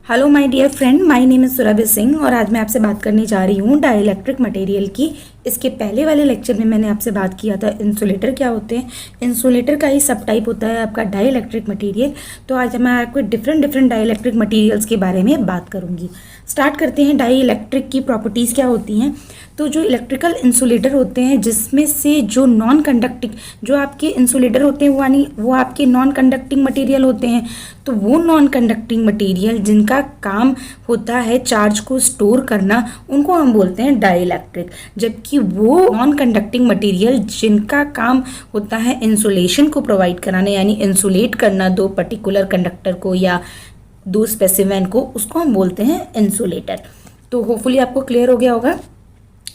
Hello my dear friend, my name is Surabhi Singh और आज मैं आपसे बात करने जा रही हूँ डाइलेक्ट्रिक मटेरियल की। इसके पहले वाले लेक्चर में मैंने आपसे बात किया था इंसुलेटर क्या होते हैं। इंसुलेटर का ही सब टाइप होता है आपका डाइलेक्ट्रिक मटेरियल। तो आज मैं आपको डिफरेंट डाइलेक्ट्रिक मटेरियल्स के बारे में बात करूँगी। स्टार्ट करते हैं। डाइलेक्ट्रिक की प्रॉपर्टीज़ क्या होती हैं। तो जो इलेक्ट्रिकल इंसुलेटर होते हैं जिसमें से जो नॉन कंडक्टिंग जो आपके इंसुलेटर होते हैं वो आपके नॉन कंडक्टिंग मटेरियल होते हैं। तो वो नॉन कंडक्टिंग मटेरियल जिनका काम होता है चार्ज को स्टोर करना, उनको हम बोलते हैं डाइलेक्ट्रिक। जबकि वो नॉन कंडक्टिंग मटेरियल जिनका काम होता है इंसुलेशन को प्रोवाइड कराना, यानी इंसुलेट करना दो पर्टिकुलर कंडक्टर को या दो स्पेसिमेन को, उसको हम बोलते हैं इंसुलेटर। तो होपफुली आपको क्लियर हो गया होगा।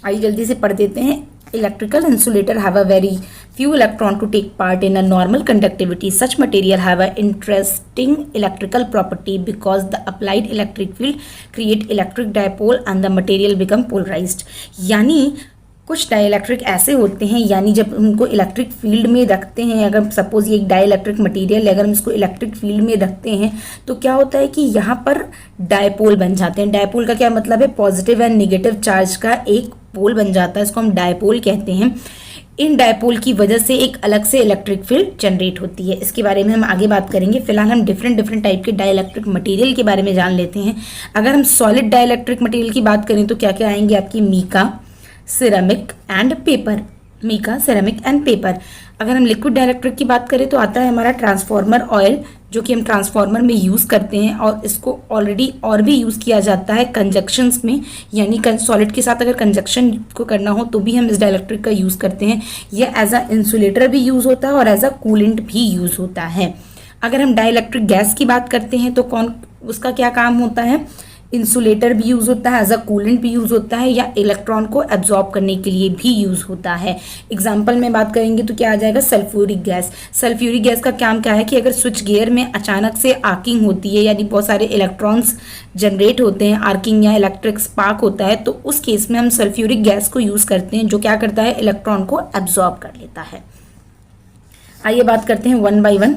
आइए जल्दी से पढ़ देते हैं। Electrical insulator have a very few electron to take part in a normal conductivity. Such material have a interesting electrical property because the applied electric field create electric dipole and the material become polarized. यानी कुछ dielectric ऐसे होते हैं, यानी जब उनको electric field में रखते हैं, अगर सपोज ये एक डाइलेक्ट्रिक मटेरियल है, अगर हम इसको इलेक्ट्रिक फील्ड में रखते हैं तो क्या होता है कि यहाँ पर डायपोल बन जाते हैं। डायपोल का क्या मतलब है? पॉजिटिव एंड नेगेटिव चार्ज का एक पोल बन जाता है, इसको हम डायपोल कहते हैं। इन डायपोल की वजह से एक अलग से इलेक्ट्रिक फील्ड जनरेट होती है। इसके बारे में हम आगे बात करेंगे। फिलहाल हम डिफरेंट टाइप के डाइलेक्ट्रिक मटेरियल के बारे में जान लेते हैं। अगर हम सॉलिड डाइलेक्ट्रिक मटेरियल की बात करें तो क्या क्या आएंगे आपकी? Mica, ceramic and paper. Mica, ceramic and paper. अगर हम लिक्विड डाइलेक्ट्रिक की बात करें तो आता है हमारा ट्रांसफार्मर ऑयल, जो कि हम ट्रांसफार्मर में यूज़ करते हैं और इसको ऑलरेडी और भी यूज़ किया जाता है कंजक्शंस में, यानी सॉलिड के साथ अगर कंजक्शन को करना हो तो भी हम इस डाइलेक्ट्रिक का यूज़ करते हैं। यह एज अ इंसुलेटर भी यूज़ होता है और एज अ कूलेंट भी यूज़ होता है। अगर हम डाइलेक्ट्रिक गैस की बात करते हैं तो उसका क्या काम होता है? इंसुलेटर भी यूज़ होता है, एज अ कूलेंट भी यूज़ होता है, या इलेक्ट्रॉन को एब्जॉर्ब करने के लिए भी यूज़ होता है। एग्जाम्पल में बात करेंगे तो क्या आ जाएगा? Sulphuric gas. सल्फ्यूरिक गैस का काम क्या है कि अगर स्विच गियर में अचानक से आर्किंग होती है, यानी बहुत सारे इलेक्ट्रॉन्स जनरेट होते हैं, आर्किंग या इलेक्ट्रिक स्पार्क होता है, तो उस केस में हम सल्फ्यूरिक गैस को यूज़ करते हैं, जो क्या करता है? इलेक्ट्रॉन को एब्जॉर्ब कर लेता है। आइए बात करते हैं वन बाय वन।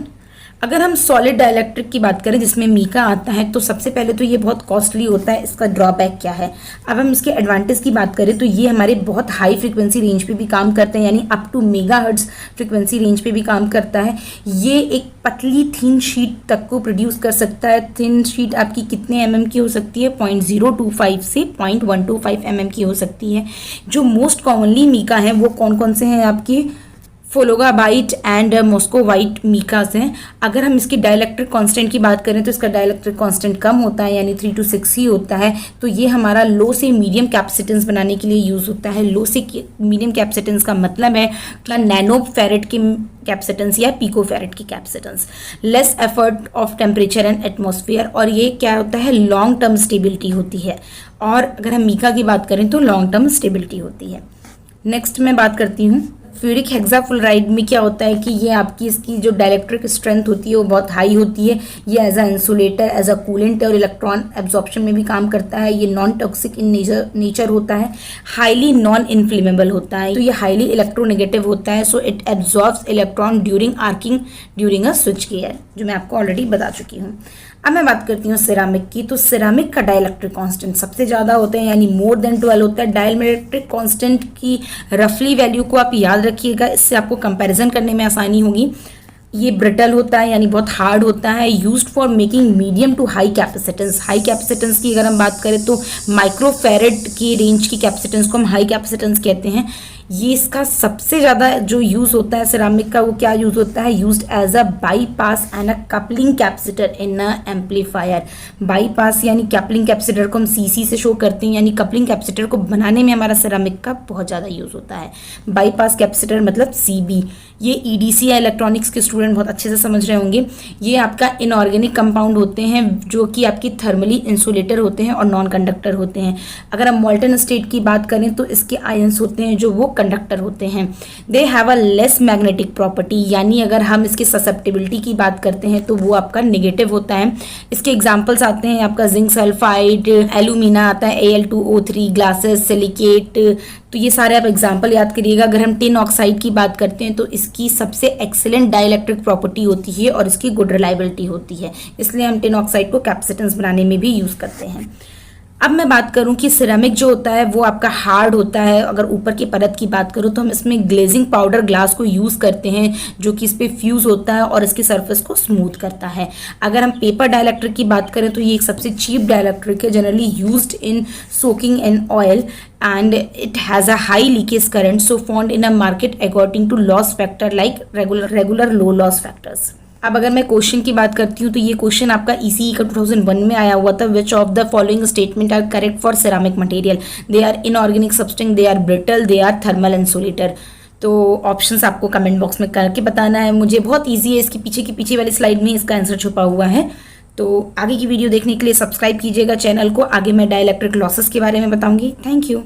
अगर हम सॉलिड डाइलेक्ट्रिक की बात करें जिसमें मीका आता है, तो सबसे पहले तो ये बहुत कॉस्टली होता है। इसका ड्रॉबैक क्या है? अब हम इसके एडवांटेज की बात करें तो ये हमारे बहुत हाई फ्रिक्वेंसी रेंज पे भी काम करते हैं, यानी up to megahertz frequency range पे भी काम करता है। ये एक पतली थिन शीट तक को प्रोड्यूस कर सकता है। थिन शीट आपकी कितने mm की हो सकती है? 0.025 से 0.125 mm की हो सकती है। जो मोस्ट कॉमनली मीका है वो कौन कौन से हैं आपकी? फोलोगाबाइट एंड मॉस्कोवाइट मीकास हैं। अगर हम इसकी डाइलेक्ट्रिक कांस्टेंट की बात करें तो इसका डाइलेक्ट्रिक कांस्टेंट कम होता है, यानी 3 to 6 ही होता है। तो ये हमारा लो से मीडियम कैपेसिटेंस बनाने के लिए यूज़ होता है। लो से मीडियम कैपेसिटेंस का मतलब है नैनो फेरेट की कैपेसिटेंस या पिको फेरेट की capacitance. Less effort of temperature and atmosphere, और ये क्या होता है? लॉन्ग टर्म स्टेबिलिटी होती है। और अगर हम मीका की बात करें तो लॉन्ग टर्म स्टेबिलिटी होती है। नेक्स्ट मैं बात करती हूँ फ्यूरिक हेक्साफ्लोराइड में क्या होता है कि ये आपकी इसकी जो डाइलेक्ट्रिक स्ट्रेंथ होती है वो बहुत हाई होती है। ये as a insulator, as a coolant और इलेक्ट्रॉन एब्जॉर्प्शन में भी काम करता है। ये नॉन टॉक्सिक इन नेचर होता है। हाईली नॉन इन्फ्लेमेबल होता है, तो ये हाईली इलेक्ट्रोनेगेटिव होता है। So it absorbs electron during arcing during a switchgear, जो मैं आपको ऑलरेडी बता चुकी हूँ। अब मैं बात करती हूँ सिरामिक की। तो सिरामिक का डाइलेक्ट्रिक कांस्टेंट सबसे ज़्यादा होता है, यानी मोर देन 12 होता है। डाइलेक्ट्रिक कांस्टेंट की रफली वैल्यू को आप याद रखिएगा, इससे आपको कंपैरिजन करने में आसानी होगी। ये ब्रिटल होता है, यानी बहुत हार्ड होता है। Used for making medium to high capacitance. High capacitance की अगर हम बात करें तो माइक्रोफेरेड की रेंज की कैपेसिटेंस को हम हाई कैपेसिटेंस कहते हैं। ये इसका सबसे ज़्यादा जो यूज़ होता है सिरामिक का, वो क्या यूज़ होता है? Used as a bypass and a coupling capacitor in a amplifier. Bypass यानी कपलिंग कैपेसिटर को हम सीसी से शो करते हैं, यानी कपलिंग कैपेसिटर को बनाने में हमारा सिरामिक का बहुत ज़्यादा यूज़ होता है। बाईपास कैपेसिटर मतलब सीबी। ये ईडीसी या इलेक्ट्रॉनिक्स के स्टूडेंट बहुत अच्छे से समझ रहे होंगे। ये आपका इनऑर्गेनिक कंपाउंड होते हैं जो कि आपकी थर्मली इंसुलेटर होते हैं और नॉन कंडक्टर होते हैं। अगर हम मॉल्टन स्टेट की बात करें तो इसके आयंस होते हैं जो वो कंडक्टर होते हैं। They have a less magnetic property, यानी अगर हम इसकी ससेप्टिबिलिटी की बात करते हैं तो वो आपका नेगेटिव होता है। इसके एग्जांपल्स आते हैं आपका जिंक सल्फाइड, एल्यूमिना आता है Al2O3, ग्लासेस, सिलिकेट, तो ये सारे आप एग्जाम्पल याद करिएगा। अगर हम टिन ऑक्साइड की बात करते हैं तो इसकी सबसे एक्सीलेंट डाइलेक्ट्रिक प्रॉपर्टी होती है और इसकी गुड रिलायबिलिटी होती है, इसलिए हम टिन ऑक्साइड को कैपेसिटेंस बनाने में भी यूज़ करते हैं। अब मैं बात करूं कि सिरेमिक जो होता है वो आपका हार्ड होता है। अगर ऊपर की परत की बात करूं तो हम इसमें ग्लेजिंग पाउडर ग्लास को यूज़ करते हैं जो कि इस पर फ्यूज़ होता है और इसकी सरफेस को स्मूथ करता है। अगर हम पेपर डाइलेक्ट्रिक की बात करें तो ये एक सबसे चीप डाइलेक्ट्रिक है, generally used in soaking in oil and it has a high leakage current so found in a market according to loss factor like regular low loss factors। अब अगर मैं क्वेश्चन की बात करती हूँ तो ये क्वेश्चन आपका ECE का 2001 में आया हुआ था। Which of the following statement are correct for ceramic material? They are inorganic substance, they are brittle, they are thermal insulator. तो ऑप्शंस आपको कमेंट बॉक्स में करके बताना है मुझे। बहुत ईजी है, इसकी पीछे वाली स्लाइड में इसका आंसर छुपा हुआ है। तो आगे की वीडियो देखने के लिए सब्सक्राइब कीजिएगा चैनल को। आगे मैं डाइलेक्ट्रिक लॉसेस के बारे में बताऊंगी। Thank you.